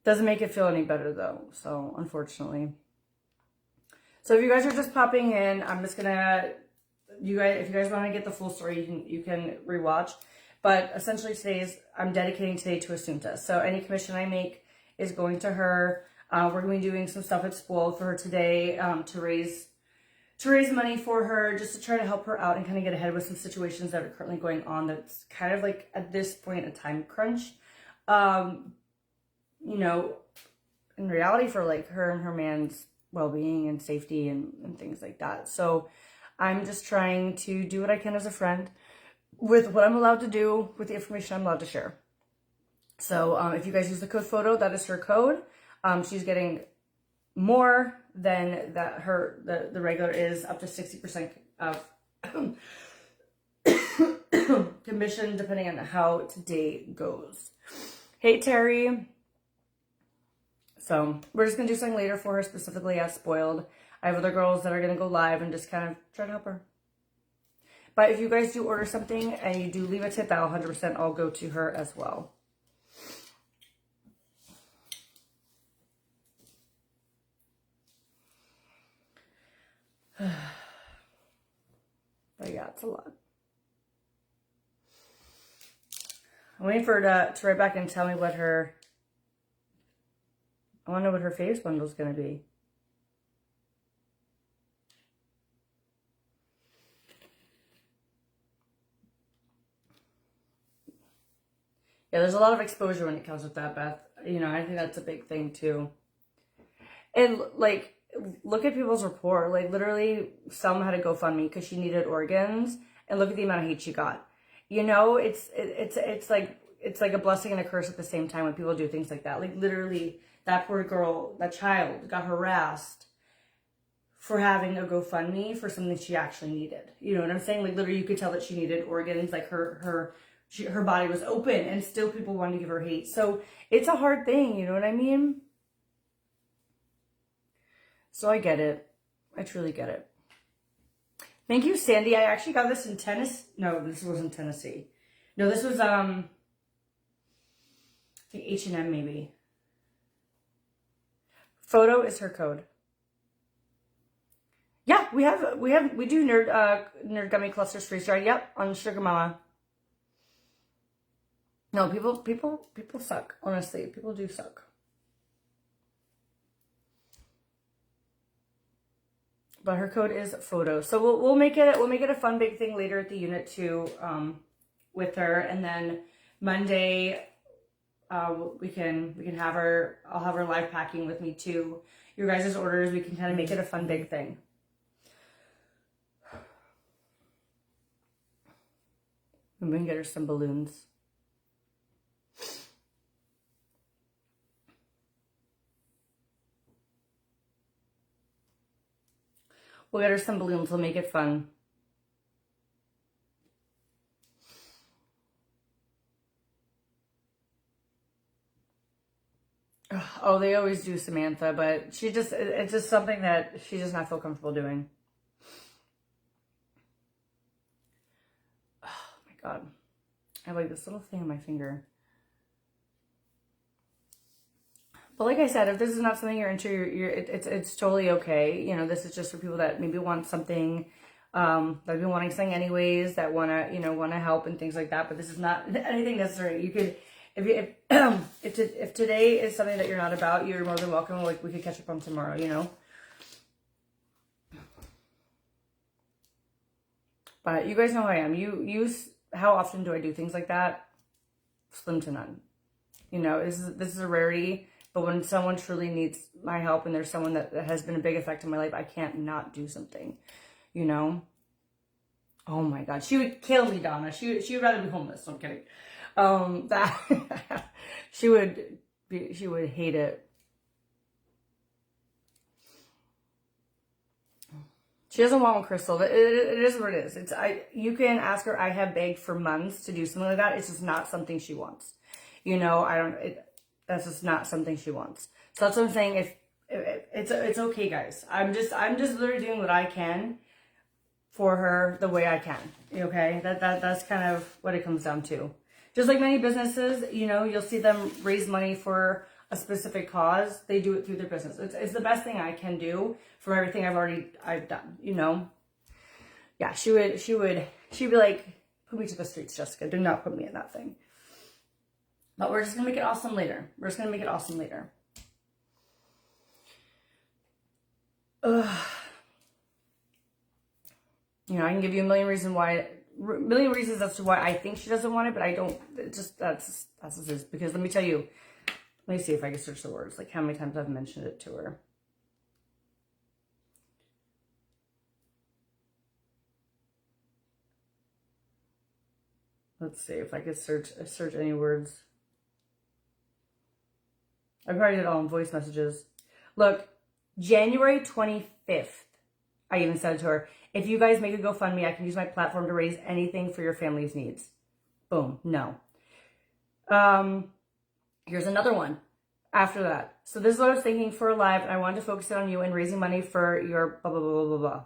Doesn't make it feel any better though, so unfortunately. So if you guys are just popping in, I'm just gonna, if you guys want to get the full story, you can rewatch. But essentially I'm dedicating today to Assunta. So any commission I make is going to her. We're going to be doing some stuff at Spoiled for her today to raise money for her, just to try to help her out and kind of get ahead with some situations that are currently going on. That's kind of like at this point a time crunch. You know, in reality for like her and her man's well-being and safety and things like that. So I'm just trying to do what I can as a friend with what I'm allowed to do, with the information I'm allowed to share. So if you guys use the code PHOTO, that is her code. She's getting more than the regular is, up to 60% of commission, depending on how today goes. Hey, Terry. So we're just going to do something later for her, specifically at Spoiled. I have other girls that are going to go live and just kind of try to help her. But if you guys do order something and you do leave a tip, that'll 100% all go to her as well. But yeah, it's a lot. I'm waiting for her to write back and tell me what her... I want to know what her face bundle is going to be. Yeah, there's a lot of exposure when it comes with that, Beth. You know, I think that's a big thing too. And like, look at people's rapport. Like literally, some had a GoFundMe because she needed organs, and look at the amount of hate she got. You know, it's like a blessing and a curse at the same time when people do things like that. Like literally, that poor girl, that child, got harassed for having a GoFundMe for something she actually needed. You know what I'm saying? Like literally, you could tell that she needed organs. Like her body was open, and still people wanted to give her hate. So it's a hard thing. You know what I mean? So I get it. I truly get it. Thank you, Sandy. I actually got this in Tennessee. No, this wasn't Tennessee. No, this was I think H&M maybe. Photo is her code. Yeah, we do nerd gummy clusters freeze dried. Yep, on Sugar Mama. No, people suck. Honestly, people do suck. But her code is PHOTO. So we'll make it a fun big thing later at the unit too, with her, and then Monday we can have her. I'll have her live packing with me too. Your guys' orders, we can kind of make it a fun big thing. And we can get her some balloons. We'll get her some balloons. We'll make it fun. Oh, they always do, Samantha, but it's just something that she does not feel comfortable doing. Oh my God. I have like this little thing on my finger. But like I said, if this is not something you're into, it's totally okay. You know, this is just for people that maybe want something, that have been wanting something anyways, that want to help and things like that. But this is not anything necessary. You could, if today is something that you're not about, you're more than welcome. Like we could catch up on tomorrow, you know. But you guys know how I am. How often do I do things like that? Slim to none. You know, this is a rarity. But when someone truly needs my help and there's someone that has been a big effect in my life, I can't not do something, you know? Oh my God. She would kill me, Donna. She would rather be homeless. I'm kidding. She would hate it. She doesn't want Crystal. It is what it is. You can ask her. I have begged for months to do something like that. It's just not something she wants. You know, that's just not something she wants. So that's what I'm saying. It's okay, guys. I'm just literally doing what I can for her the way I can. Okay, that's kind of what it comes down to. Just like many businesses, you know, you'll see them raise money for a specific cause. They do it through their business. It's the best thing I can do from everything I've done. You know. Yeah, she'd be like, Put me to the streets, Jessica. Do not put me in that thing. But we're just going to make it awesome later. We're just going to make it awesome later. Ugh. You know, I can give you a million reasons as to why I think she doesn't want it, but I don't. It just that's what it is. Because let me tell you. Let me see if I can search the words. Like how many times I've mentioned it to her. Let's see if I could search any words. I probably did it all in voice messages. Look, January 25th. I even said to her, if you guys make a GoFundMe, I can use my platform to raise anything for your family's needs. Boom. No. Here's another one after that. So this is what I was thinking for a live, and I wanted to focus it on you and raising money for your blah, blah, blah, blah, blah, blah.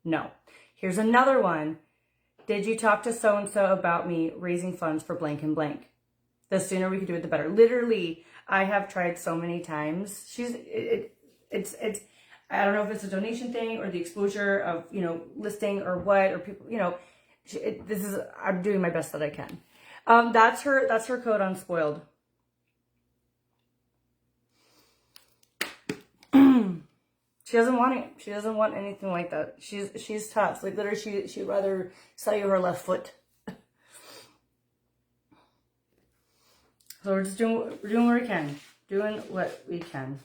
No. Here's another one. Did you talk to so-and-so about me raising funds for blank and blank? The sooner we can do it, the better. Literally, I have tried so many times. It's I don't know if it's a donation thing or the exposure of, you know, listing or what, or people, you know, I'm doing my best that I can. That's her code on Spoiled. She doesn't want it. She doesn't want anything like that. She's tough. Like literally, she'd rather sell you her left foot. So we're doing what we can. Doing what we can.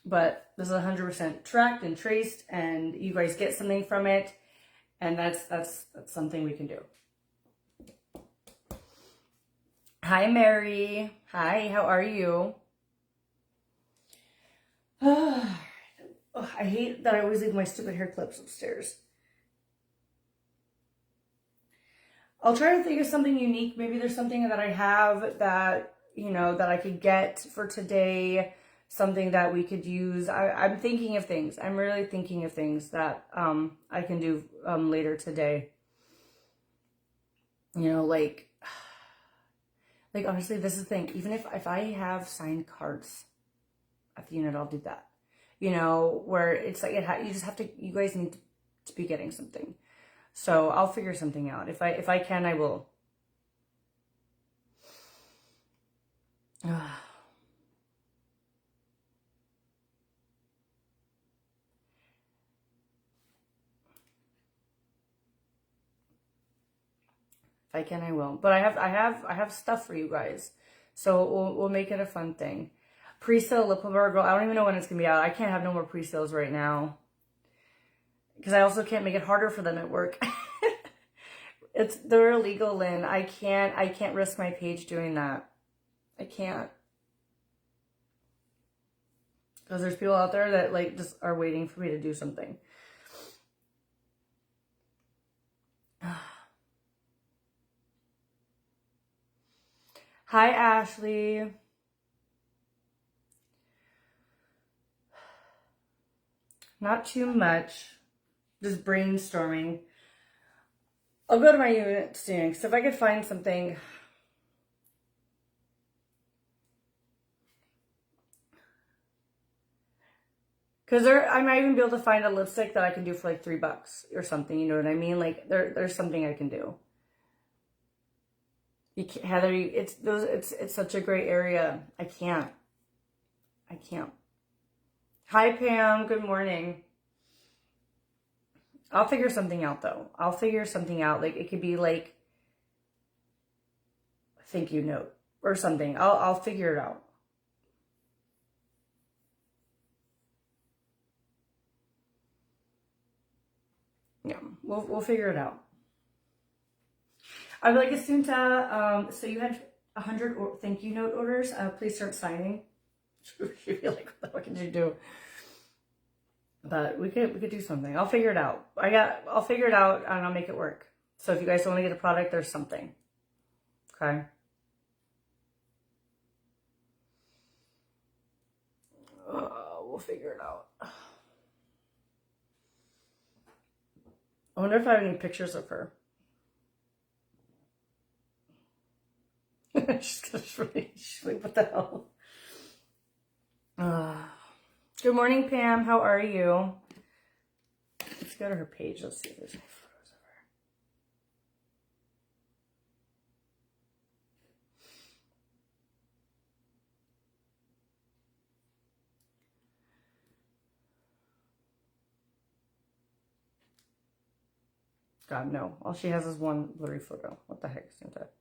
But this is 100% tracked and traced, and you guys get something from it, and that's something we can do. Hi, Mary. Hi, how are you? Oh, I hate that I always leave my stupid hair clips upstairs. I'll try to think of something unique. Maybe there's something that I have that, you know, that I could get for today. Something that we could use. I'm thinking of things. I'm really thinking of things that I can do later today. You know, like honestly, this is the thing. Even if I have signed cards at the unit, I'll do that. You know, where it's like you just have to. You guys need to be getting something. So I'll figure something out. If I can, I will. If I can, I will. But I have stuff for you guys, so we'll make it a fun thing. Pre-sale lip balm girl. I don't even know when it's gonna be out. I can't have no more pre-sales right now because I also can't make it harder for them at work. They're illegal, Lynn. I can't risk my page doing that. I can't, because there's people out there that like just are waiting for me to do something. Hi, Ashley. Not too much. Just brainstorming. I'll go to my unit soon, because if I could find something. Because I might even be able to find a lipstick that I can do for like $3 or something. You know what I mean? Like there's something I can do. You can't, Heather, it's such a gray area. I can't. Hi, Pam. Good morning. I'll figure something out, though. I'll figure something out. Like, it could be, like, a thank you note or something. I'll figure it out. Yeah, we'll figure it out. I would like Asunta, so you had 100 thank you note orders. Please start signing. You'd be like, what the fuck did you do? But we could do something. I'll figure it out. I'll figure it out and I'll make it work. So if you guys don't want to get a product, there's something. Okay. We'll figure it out. I wonder if I have any pictures of her. She's like, what the hell? Good morning, Pam. How are you? go to her page. Let's see if there's any photos of her. God, no. All she has is one blurry photo. What the heck is that?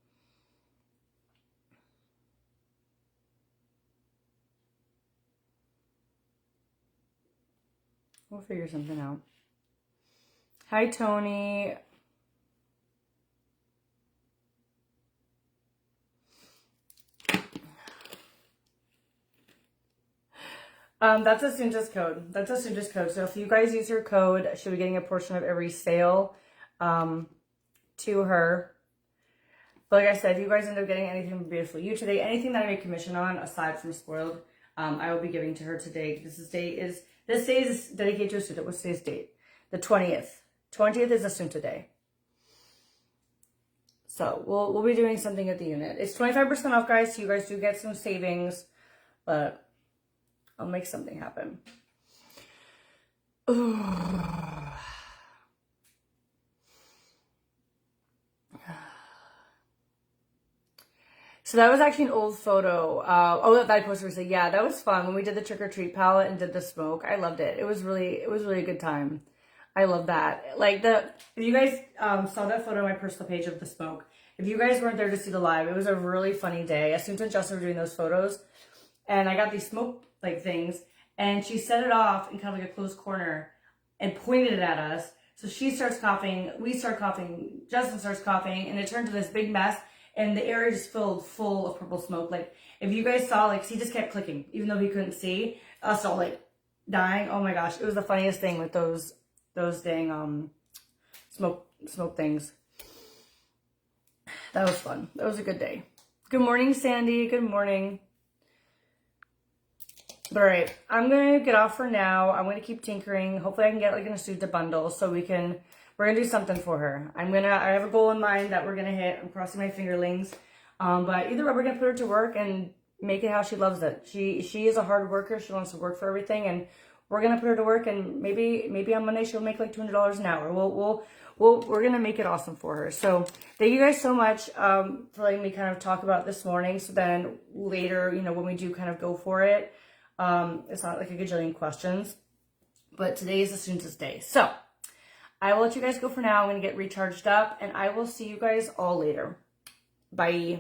We'll figure something out. Hi, Tony. That's Asunta's code. That's Asunta's code. So if you guys use her code, she'll be getting a portion of every sale to her. But like I said, if you guys end up getting anything from Beautiful You today, anything that I make commission on, aside from Spoiled, I will be giving to her today. This day is dedicated to Asunta. What's today's date? The 20th. 20th is Asunta Day. So we'll be doing something at the unit. It's 25% off, guys. So you guys do get some savings, but I'll make something happen. So that was actually an old photo. That I posted recently. Yeah, that was fun when we did the trick or treat palette and did the smoke. I loved it. It was really a good time. I love that. Like if you guys saw that photo on my personal page of the smoke, if you guys weren't there to see the live, it was a really funny day. Asunta and Justin were doing those photos, and I got these smoke like things, and she set it off in kind of like a closed corner and pointed it at us. So she starts coughing, we start coughing, Justin starts coughing, and it turned to this big mess, and the area just filled full of purple smoke. Like, if you guys saw, like, he just kept clicking, even though he couldn't see, us all, like, dying. Oh my gosh, it was the funniest thing with those dang, smoke things. That was fun. That was a good day. Good morning, Sandy. Good morning. All right, I'm going to get off for now. I'm going to keep tinkering. Hopefully I can get like an Asunta bundle so we're going to do something for her. I have a goal in mind that we're going to hit. I'm crossing my fingerlings. But either way, we're going to put her to work and make it how she loves it. She is a hard worker. She wants to work for everything, and we're going to put her to work, and maybe on Monday she'll make like $200 an hour. We're going to make it awesome for her. So thank you guys so much for letting me kind of talk about this morning. So then later, when we do kind of go for it, it's not like a gajillion questions, but today is Asunta's day. So I will let you guys go for now. I'm going to get recharged up, and I will see you guys all later. Bye.